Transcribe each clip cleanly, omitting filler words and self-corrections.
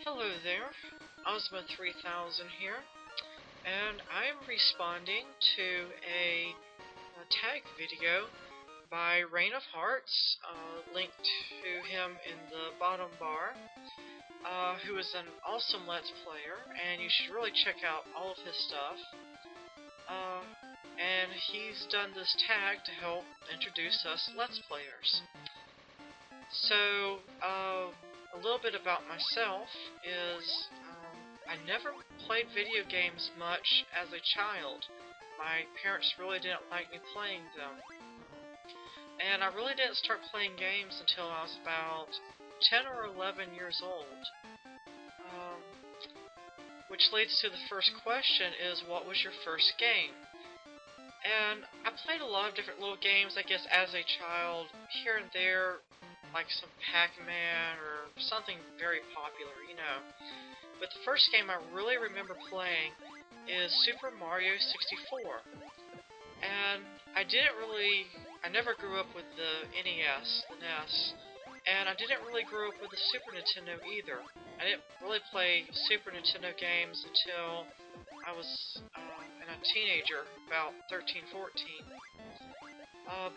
Hello there, Ozma3000 here, and I am responding to a tag video by Rain of Hearts, linked to him in the bottom bar, who is an awesome Let's Player, and you should really check out all of his stuff. And he's done this tag to help introduce us Let's Players. So, a little bit about myself is, I never played video games much as a child. My parents really didn't like me playing them. And I really didn't start playing games until I was about 10 or 11 years old. Which leads to the first question is, what was your first game? And I played a lot of different little games, I guess, as a child, here and there, like some Pac-Man or something very popular, you know. But the first game I really remember playing is Super Mario 64. And I never grew up with the NES, the NES, and I didn't really grow up with the Super Nintendo either. I didn't really play Super Nintendo games until I was a teenager, about 13, 14.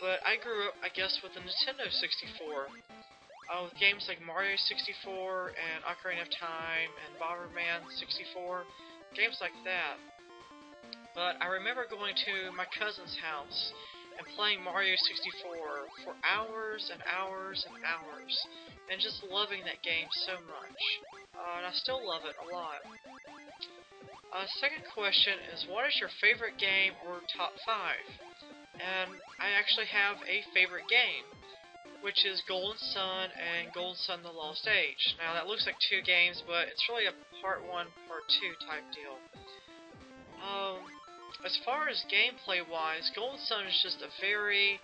But I grew up, I guess, with the Nintendo 64. With games like Mario 64 and Ocarina of Time and Bomberman 64. Games like that. But I remember going to my cousin's house and playing Mario 64 for hours and hours and hours. And just loving that game so much. And I still love it a lot. Second question is, what is your favorite game or top 5? And I actually have a favorite game, which is Golden Sun and Golden Sun The Lost Age. Now that looks like two games, but it's really a part 1, part 2 type deal. As far as gameplay wise, Golden Sun is just a very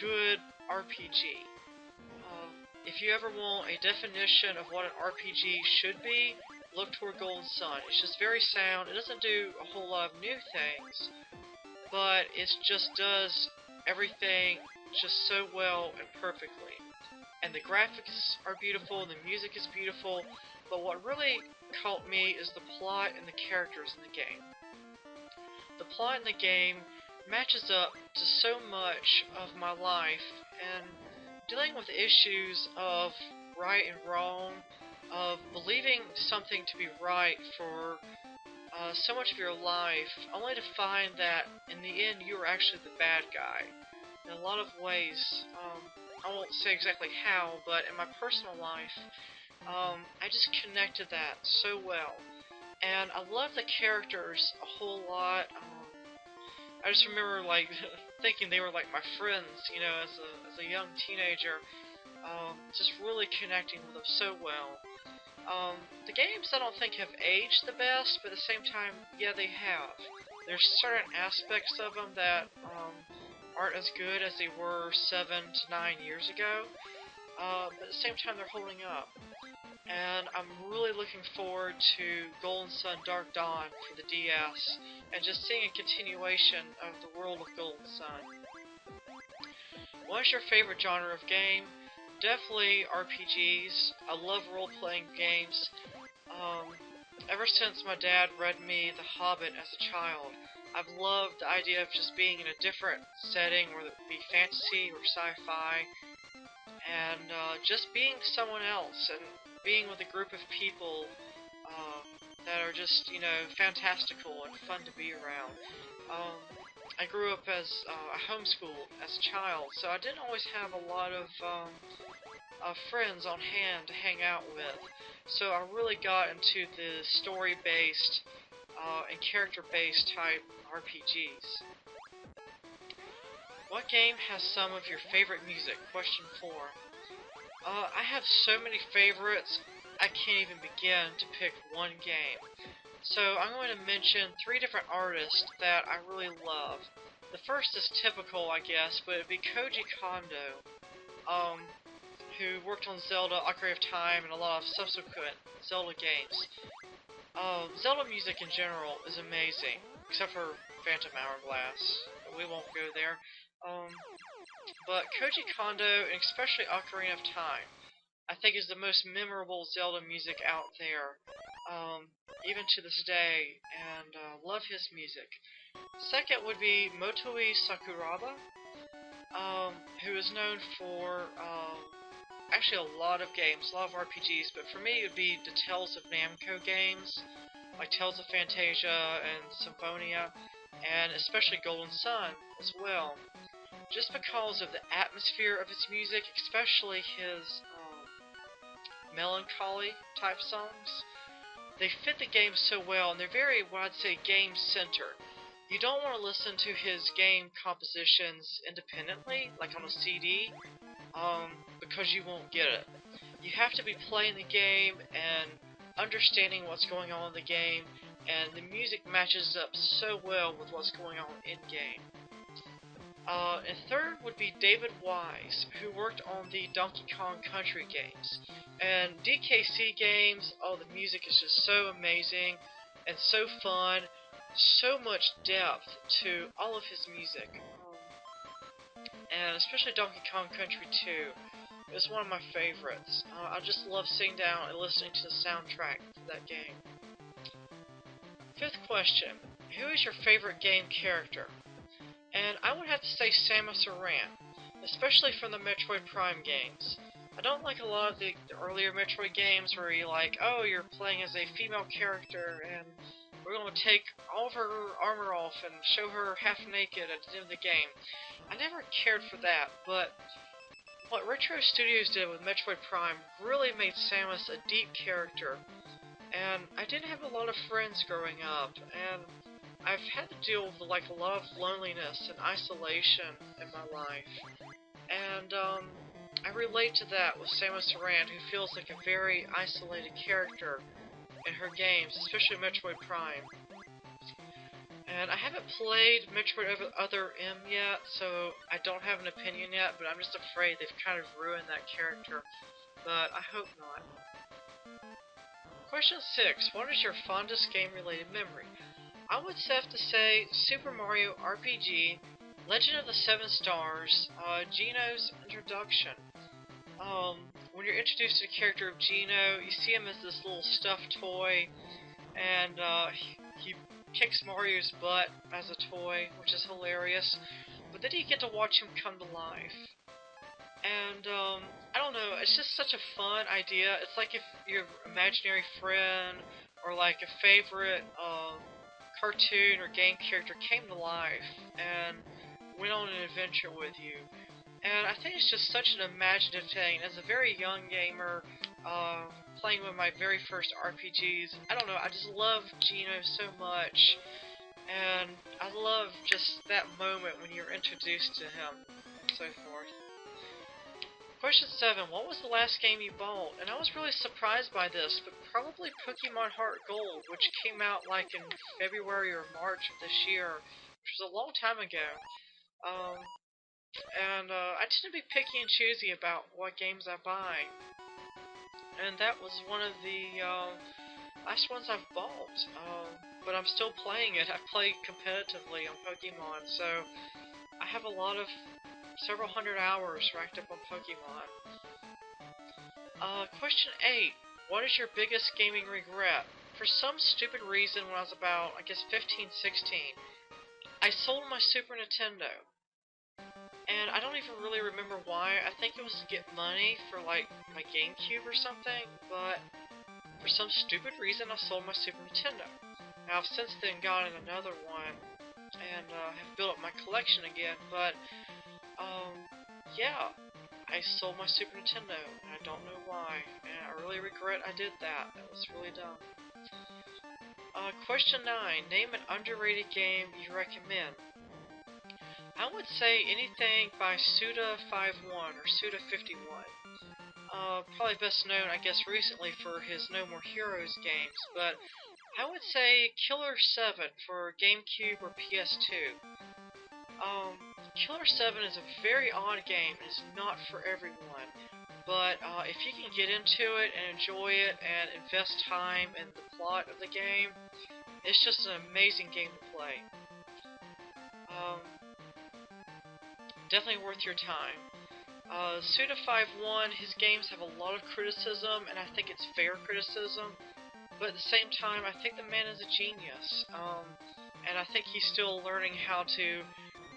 good RPG. If you ever want a definition of what an RPG should be, look toward Golden Sun. It's just very sound. It doesn't do a whole lot of new things, but it just does everything just so well and perfectly. And the graphics are beautiful, the music is beautiful, but what really caught me is the plot and the characters in the game. The plot in the game matches up to so much of my life, and dealing with issues of right and wrong, of believing something to be right for so much of your life, only to find that in the end you were actually the bad guy. In a lot of ways, I won't say exactly how, but in my personal life, I just connected that so well. And I love the characters a whole lot. I just remember, like, thinking they were like my friends, you know, as a young teenager. Just really connecting with them so well. The games I don't think have aged the best, but at the same time, yeah, they have. There's certain aspects of them that aren't as good as they were 7 to 9 years ago, but at the same time, they're holding up. And I'm really looking forward to Golden Sun Dark Dawn for the DS, and just seeing a continuation of the world of Golden Sun. What is your favorite genre of game? Definitely RPGs. I love role-playing games. Ever since my dad read me The Hobbit as a child, I've loved the idea of just being in a different setting, whether it be fantasy or sci-fi, and just being someone else, and being with a group of people that are just, you know, fantastical and fun to be around. I grew up as homeschooled as a child, so I didn't always have a lot of friends on hand to hang out with. So I really got into the story-based and character-based type RPGs. What game has some of your favorite music? Question 4. I have so many favorites, I can't even begin to pick one game. So I'm going to mention 3 different artists that I really love. The first is typical, I guess, but it'd be Koji Kondo, who worked on Zelda, Ocarina of Time, and a lot of subsequent Zelda games. Zelda music in general is amazing, except for Phantom Hourglass, but we won't go there. But Koji Kondo, and especially Ocarina of Time, I think is the most memorable Zelda music out there, even to this day, and love his music. Second would be Motoi Sakuraba, who is known for actually a lot of games, a lot of RPGs, but for me it would be the Tales of Namco games, like Tales of Fantasia and Symphonia, and especially Golden Sun as well. Just because of the atmosphere of his music, especially his melancholy type songs. They fit the game so well, and they're very, what I'd say, game-centered. You don't want to listen to his game compositions independently, like on a CD, because you won't get it. You have to be playing the game and understanding what's going on in the game, and the music matches up so well with what's going on in-game. And third would be David Wise, who worked on the Donkey Kong Country games. And DKC games, oh, the music is just so amazing and so fun, so much depth to all of his music. And especially Donkey Kong Country 2 is one of my favorites. I just love sitting down and listening to the soundtrack for that game. Fifth question, who is your favorite game character? And I would have to say Samus Aran, especially from the Metroid Prime games. I don't like a lot of the earlier Metroid games where you're like, oh, you're playing as a female character and we're going to take all of her armor off and show her half naked at the end of the game. I never cared for that, but what Retro Studios did with Metroid Prime really made Samus a deep character. And I didn't have a lot of friends growing up, and I've had to deal with like a lot of loneliness and isolation in my life, and I relate to that with Samus Aran, who feels like a very isolated character in her games, especially Metroid Prime. And I haven't played Metroid Other M yet, so I don't have an opinion yet, but I'm just afraid they've kind of ruined that character, but I hope not. Question 6. What is your fondest game-related memory? I would have to say Super Mario RPG, Legend of the Seven Stars, Geno's introduction. When you're introduced to the character of Geno, you see him as this little stuffed toy, and he kicks Mario's butt as a toy, which is hilarious. But then you get to watch him come to life. And, I don't know, it's just such a fun idea. It's like if your imaginary friend, or like a favorite, cartoon or game character came to life and went on an adventure with you. And I think it's just such an imaginative thing. As a very young gamer, playing one of my very first RPGs, I don't know, I just love Geno so much. And I love just that moment when you're introduced to him, and so forth. Question 7. What was the last game you bought? And I was really surprised by this, but probably Pokemon Heart Gold, which came out like in February or March of this year, which was a long time ago. I tend to be picky and choosy about what games I buy. And that was one of the last ones I've bought. But I'm still playing it. I play competitively on Pokemon, so I have a lot of several hundred hours racked up on Pokemon. Question 8. What is your biggest gaming regret? For some stupid reason, when I was about, I guess, 15, 16, I sold my Super Nintendo. And I don't even really remember why. I think it was to get money for, like, my GameCube or something, but for some stupid reason, I sold my Super Nintendo. Now, I've since then gotten another one, and have built up my collection again, but yeah, I sold my Super Nintendo, and I don't know why, and I really regret I did that. That was really dumb. Question 9. Name an underrated game you recommend. I would say anything by Suda51 or Suda51. Probably best known, I guess, recently for his No More Heroes games, but I would say Killer 7 for GameCube or PS2. Killer 7 is a very odd game. It's not for everyone. But if you can get into it and enjoy it and invest time in the plot of the game, it's just an amazing game to play. Definitely worth your time. Suda51, his games have a lot of criticism, and I think it's fair criticism, but at the same time, I think the man is a genius, and I think he's still learning how to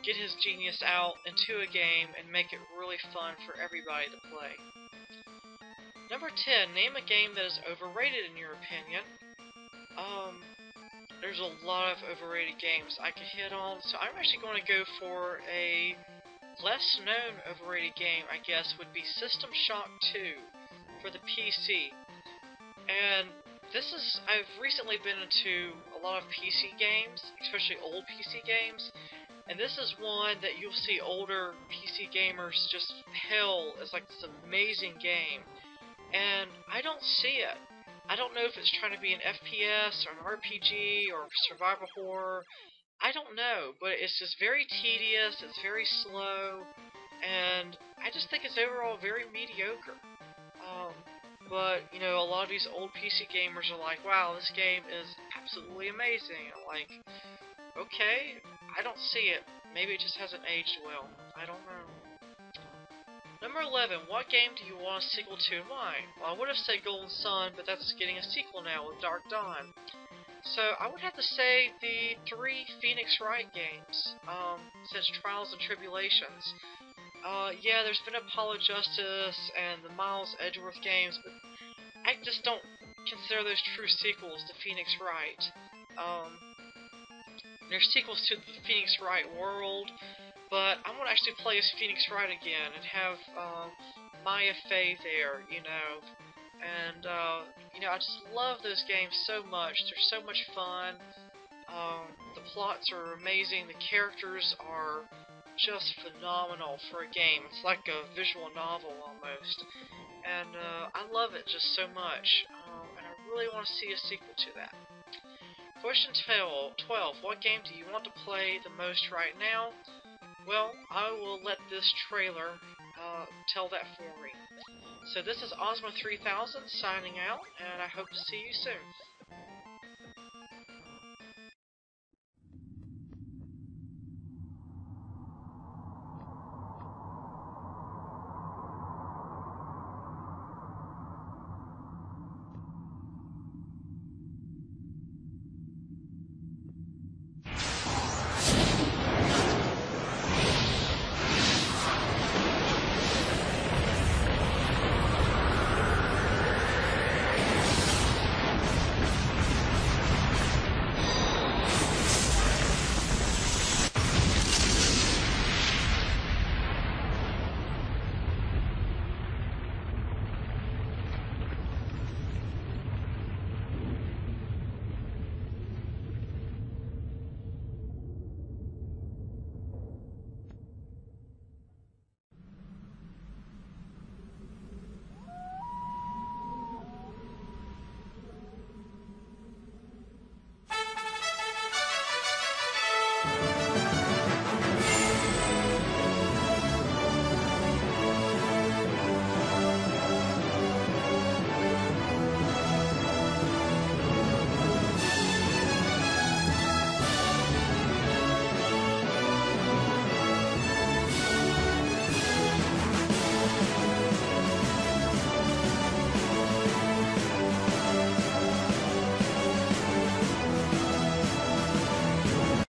get his genius out into a game and make it really fun for everybody to play. Number 10, name a game that is overrated in your opinion. There's a lot of overrated games I could hit on, so I'm actually going to go for a less known overrated game, I guess, would be System Shock 2 for the PC. And I've recently been into a lot of PC games, especially old PC games, and this is one that you'll see older PC gamers just hail as like this amazing game. And I don't see it. I don't know if it's trying to be an FPS or an RPG or survival horror. I don't know, but it's just very tedious, it's very slow, and I just think it's overall very mediocre. Um, but, you know, a lot of these old PC gamers are like, wow, this game is absolutely amazing. I'm like, okay, I don't see it. Maybe it just hasn't aged well. I don't know. Number 11, what game do you want a sequel to? Why? Well, I would have said Golden Sun, but that's getting a sequel now with Dark Dawn. So I would have to say the 3 Phoenix Wright games, since Trials and Tribulations. Yeah, there's been Apollo Justice and the Miles Edgeworth games, but I just don't consider those true sequels to Phoenix Wright. There's sequels to the Phoenix Wright world, but I want to actually play as Phoenix Wright again and have Maya Fey there, you know. And, you know, I just love those games so much. They're so much fun. The plots are amazing. The characters are just phenomenal for a game. It's like a visual novel almost. And I love it just so much. And I really want to see a sequel to that. Question 12. What game do you want to play the most right now? Well, I will let this trailer tell that for me. So this is Ozma3000 signing out, and I hope to see you soon.